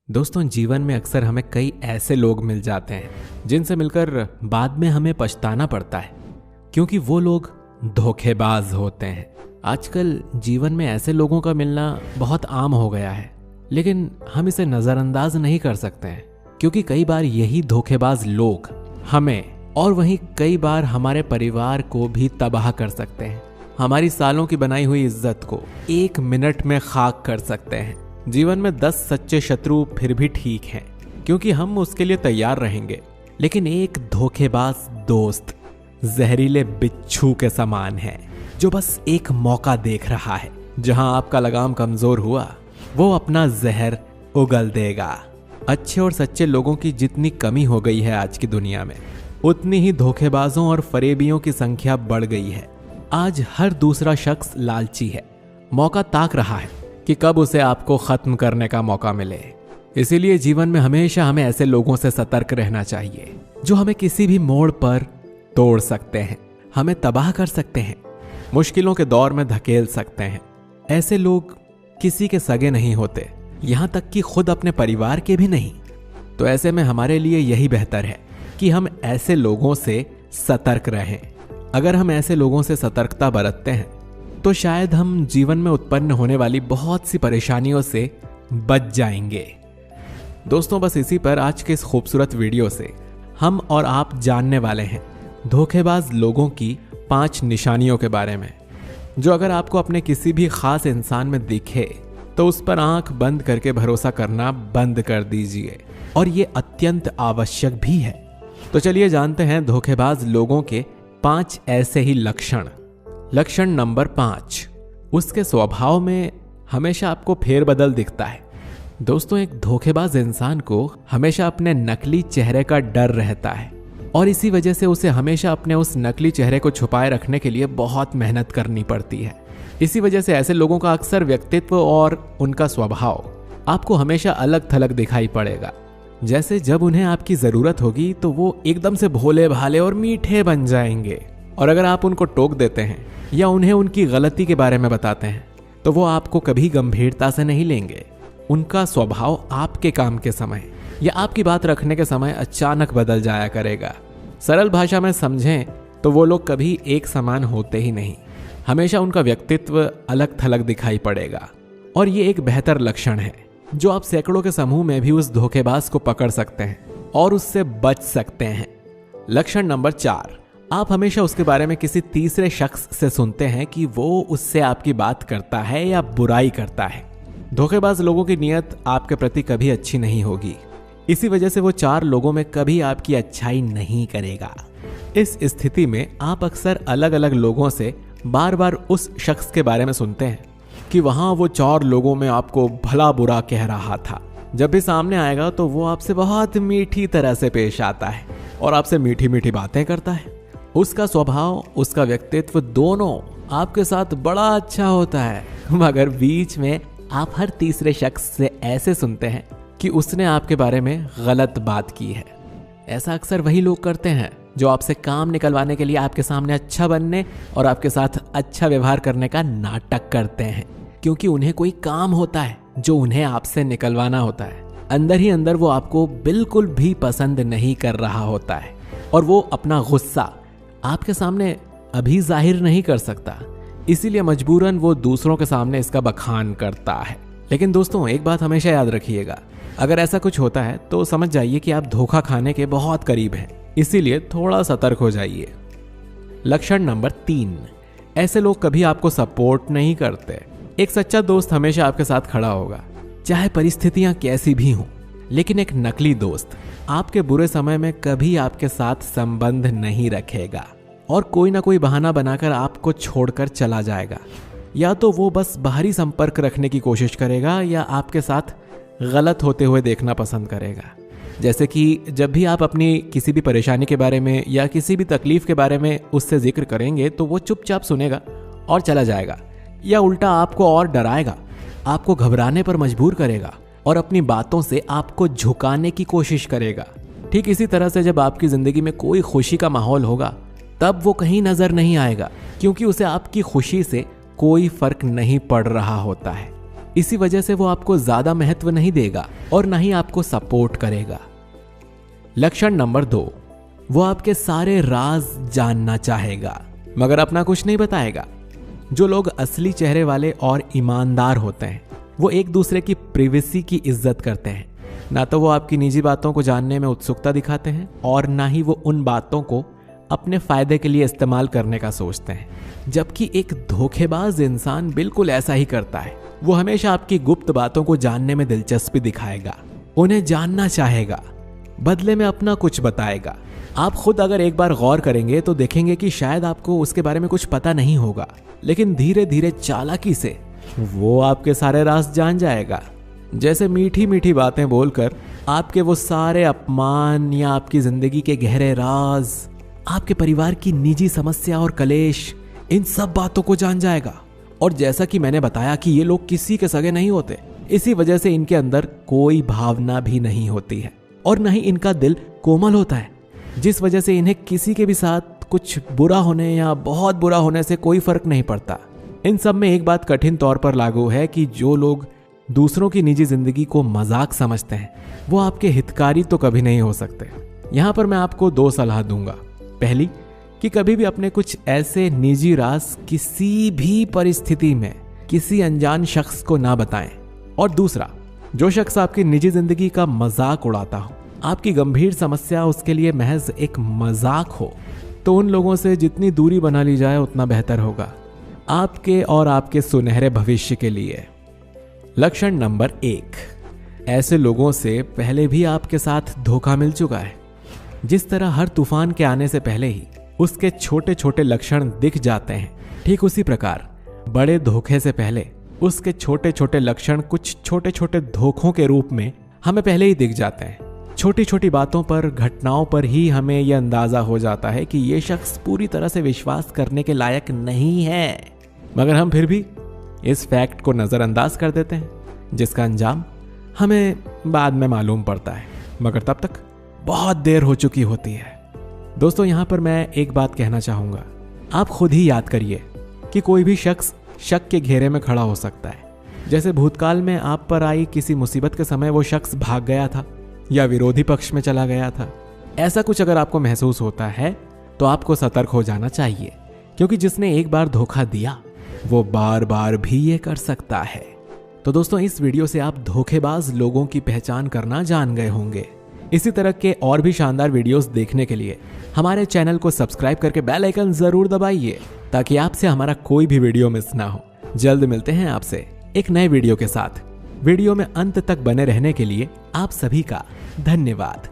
दोस्तों, जीवन में अक्सर हमें कई ऐसे लोग मिल जाते हैं जिनसे मिलकर बाद में हमें पछताना पड़ता है, क्योंकि वो लोग धोखेबाज होते हैं। आजकल जीवन में ऐसे लोगों का मिलना बहुत आम हो गया है, लेकिन हम इसे नजरअंदाज नहीं कर सकते हैं, क्योंकि कई बार यही धोखेबाज लोग हमें और वहीं कई बार हमारे परिवार को भी तबाह कर सकते हैं। हमारी सालों की बनाई हुई इज्जत को 1 मिनट में खाक कर सकते हैं। जीवन में 10 सच्चे शत्रु फिर भी ठीक हैं, क्योंकि हम उसके लिए तैयार रहेंगे, लेकिन एक धोखेबाज दोस्त जहरीले बिच्छू के समान है, जो बस एक मौका देख रहा है। जहां आपका लगाम कमजोर हुआ, वो अपना जहर उगल देगा। अच्छे और सच्चे लोगों की जितनी कमी हो गई है आज की दुनिया में, उतनी ही धोखेबाजों और फरेबियों की संख्या बढ़ गई है। आज हर दूसरा शख्स लालची है, मौका ताक रहा है कि कब उसे आपको खत्म करने का मौका मिले। इसीलिए जीवन में हमेशा हमें ऐसे लोगों से सतर्क रहना चाहिए, जो हमें किसी भी मोड़ पर तोड़ सकते हैं, हमें तबाह कर सकते हैं, मुश्किलों के दौर में धकेल सकते हैं। ऐसे लोग किसी के सगे नहीं होते, यहां तक कि खुद अपने परिवार के भी नहीं। तो ऐसे में हमारे लिए यही बेहतर है कि हम ऐसे लोगों से सतर्क रहें। अगर हम ऐसे लोगों से सतर्कता बरतते हैं तो शायद हम जीवन में उत्पन्न होने वाली बहुत सी परेशानियों से बच जाएंगे। दोस्तों, बस इसी पर आज के इस खूबसूरत वीडियो से हम और आप जानने वाले हैं धोखेबाज लोगों की 5 निशानियों के बारे में, जो अगर आपको अपने किसी भी खास इंसान में दिखे तो उस पर आंख बंद करके भरोसा करना बंद कर दीजिए, और ये अत्यंत आवश्यक भी है। तो चलिए जानते हैं धोखेबाज लोगों के 5 ऐसे ही लक्षण। लक्षण नंबर 5, उसके स्वभाव में हमेशा आपको फेरबदल दिखता है। दोस्तों, एक धोखेबाज इंसान को हमेशा अपने नकली चेहरे का डर रहता है, और इसी वजह से उसे हमेशा अपने उस नकली चेहरे को छुपाए रखने के लिए बहुत मेहनत करनी पड़ती है। इसी वजह से ऐसे लोगों का अक्सर व्यक्तित्व और उनका स्वभाव आपको हमेशा अलग थलग दिखाई पड़ेगा। जैसे जब उन्हें आपकी जरूरत होगी तो वो एकदम से भोले भाले और मीठे बन जाएंगे, और अगर आप उनको टोक देते हैं या उन्हें उनकी गलती के बारे में बताते हैं तो वो आपको कभी गंभीरता से नहीं लेंगे। उनका स्वभाव आपके काम के समय या आपकी बात रखने के समय अचानक बदल जाया करेगा। सरल भाषा में समझें तो वो लोग कभी एक समान होते ही नहीं, हमेशा उनका व्यक्तित्व अलग थलग दिखाई पड़ेगा। और ये एक बेहतर लक्षण है, जो आप सैकड़ों के समूह में भी उस धोखेबाज को पकड़ सकते हैं और उससे बच सकते हैं। लक्षण नंबर 4, आप हमेशा उसके बारे में किसी तीसरे शख्स से सुनते हैं कि वो उससे आपकी बात करता है या बुराई करता है। धोखेबाज लोगों की नीयत आपके प्रति कभी अच्छी नहीं होगी, इसी वजह से वो 4 लोगों में कभी आपकी अच्छाई नहीं करेगा। इस स्थिति में आप अक्सर अलग अलग लोगों से बार बार उस शख्स के बारे में सुनते हैं कि वहां वो 4 लोगों में आपको भला बुरा कह रहा था। जब भी सामने आएगा तो वो आपसे बहुत मीठी तरह से पेश आता है और आपसे मीठी मीठी बातें करता है। उसका स्वभाव, उसका व्यक्तित्व दोनों आपके साथ बड़ा अच्छा होता है, मगर बीच में आप हर तीसरे शख्स से ऐसे सुनते हैं कि उसने आपके बारे में गलत बात की है। ऐसा अक्सर वही लोग करते हैं जो आपसे काम निकलवाने के लिए आपके सामने अच्छा बनने और आपके साथ अच्छा व्यवहार करने का नाटक करते हैं, क्योंकि उन्हें कोई काम होता है जो उन्हें आपसे निकलवाना होता है। अंदर ही अंदर वो आपको बिल्कुल भी पसंद नहीं कर रहा होता है, और वो अपना गुस्सा आपके सामने अभी जाहिर नहीं कर सकता, इसीलिए मजबूरन वो दूसरों के सामने इसका बखान करता है। लेकिन दोस्तों, एक बात हमेशा याद रखिएगा, अगर ऐसा कुछ होता है तो समझ जाइए कि आप धोखा खाने के बहुत करीब हैं, इसीलिए थोड़ा सतर्क हो जाइए। लक्षण नंबर 3, ऐसे लोग कभी आपको सपोर्ट नहीं करते। एक सच्चा दोस्त हमेशा आपके साथ खड़ा होगा, चाहे परिस्थितियां कैसी भी हों, लेकिन एक नकली दोस्त आपके बुरे समय में कभी आपके साथ संबंध नहीं रखेगा और कोई ना कोई बहाना बनाकर आपको छोड़कर चला जाएगा। या तो वो बस बाहरी संपर्क रखने की कोशिश करेगा या आपके साथ गलत होते हुए देखना पसंद करेगा। जैसे कि जब भी आप अपनी किसी भी परेशानी के बारे में या किसी भी तकलीफ के बारे में उससे जिक्र करेंगे तो वो चुपचाप सुनेगा और चला जाएगा, या उल्टा आपको और डराएगा, आपको घबराने पर मजबूर करेगा और अपनी बातों से आपको झुकाने की कोशिश करेगा। ठीक इसी तरह से जब आपकी जिंदगी में कोई खुशी का माहौल होगा तब वो कहीं नजर नहीं आएगा, क्योंकि उसे आपकी खुशी से कोई फर्क नहीं पड़ रहा होता है। इसी वजह से वो आपको ज्यादा महत्व नहीं देगा और ना ही आपको सपोर्ट करेगा। लक्षण नंबर 2, वो आपके सारे राज जानना चाहेगा मगर अपना कुछ नहीं बताएगा। जो लोग असली चेहरे वाले और ईमानदार होते हैं वो एक दूसरे की प्रिवेसी की इज्जत करते हैं। ना तो वो आपकी निजी बातों को जानने में उत्सुकता दिखाते हैं और ना ही वो उन बातों को अपने फायदे के लिए इस्तेमाल करने का सोचते हैं। जबकि एक धोखेबाज इंसान बिल्कुल ऐसा ही करता है। वो हमेशा आपकी गुप्त बातों को जानने में दिलचस्पी दिखाएगा, उन्हें जानना चाहेगा, बदले में अपना कुछ बताएगा। आप खुद अगर एक बार गौर करेंगे तो देखेंगे कि शायद आपको उसके बारे में कुछ पता नहीं होगा, लेकिन धीरे धीरे चालाकी से वो आपके सारे राज जान जाएगा। जैसे मीठी मीठी बातें बोलकर आपके वो सारे अपमान या आपकी जिंदगी के गहरे राज, आपके परिवार की निजी समस्या और कलेश, इन सब बातों को जान जाएगा। और जैसा कि मैंने बताया कि ये लोग किसी के सगे नहीं होते, इसी वजह से इनके अंदर कोई भावना भी नहीं होती है और न ही इनका दिल कोमल होता है, जिस वजह से इन्हें किसी के भी साथ कुछ बुरा होने या बहुत बुरा होने से कोई फर्क नहीं पड़ता। इन सब में एक बात कठिन तौर पर लागू है कि जो लोग दूसरों की निजी जिंदगी को मजाक समझते हैं वो आपके हितकारी तो कभी नहीं हो सकते। यहां पर मैं आपको 2 सलाह दूंगा। पहली, कि कभी भी अपने कुछ ऐसे निजी राज किसी भी परिस्थिति में किसी अनजान शख्स को ना बताएं। और दूसरा, जो शख्स आपकी निजी जिंदगी का मजाक उड़ाता हो, आपकी गंभीर समस्या उसके लिए महज एक मजाक हो, तो उन लोगों से जितनी दूरी बना ली जाए उतना बेहतर होगा आपके और आपके सुनहरे भविष्य के लिए। लक्षण नंबर 1, ऐसे लोगों से पहले भी आपके साथ धोखा मिल चुका है। जिस तरह हर तूफान के आने से पहले ही उसके छोटे छोटे लक्षण दिख जाते हैं, ठीक उसी प्रकार बड़े धोखे से पहले उसके छोटे छोटे लक्षण कुछ छोटे छोटे धोखों के रूप में हमें पहले ही दिख जाते हैं। छोटी छोटी बातों पर, घटनाओं पर ही हमें यह अंदाजा हो जाता है कि यह शख्स पूरी तरह से विश्वास करने के लायक नहीं है, मगर हम फिर भी इस फैक्ट को नजरअंदाज कर देते हैं, जिसका अंजाम हमें बाद में मालूम पड़ता है, मगर तब तक बहुत देर हो चुकी होती है। दोस्तों, यहां पर मैं एक बात कहना चाहूंगा। आप खुद ही याद करिए कि कोई भी शख्स शक के घेरे में खड़ा हो सकता है। जैसे भूतकाल में आप पर आई किसी मुसीबत के समय वो शख्स भाग गया था या विरोधी पक्ष में चला गया था। ऐसा कुछ अगर आपको महसूस होता है तो आपको सतर्क हो जाना चाहिए, क्योंकि जिसने एक बार धोखा दिया वो बार बार भी ये कर सकता है। तो दोस्तों, इस वीडियो से आप धोखेबाज लोगों की पहचान करना जान गए होंगे। इसी तरह के और भी शानदार वीडियोस देखने के लिए हमारे चैनल को सब्सक्राइब करके बेल आइकन जरूर दबाइए, ताकि आपसे हमारा कोई भी वीडियो मिस ना हो। जल्द मिलते हैं आपसे एक नए वीडियो के साथ। वीडियो में अंत तक बने रहने के लिए आप सभी का धन्यवाद।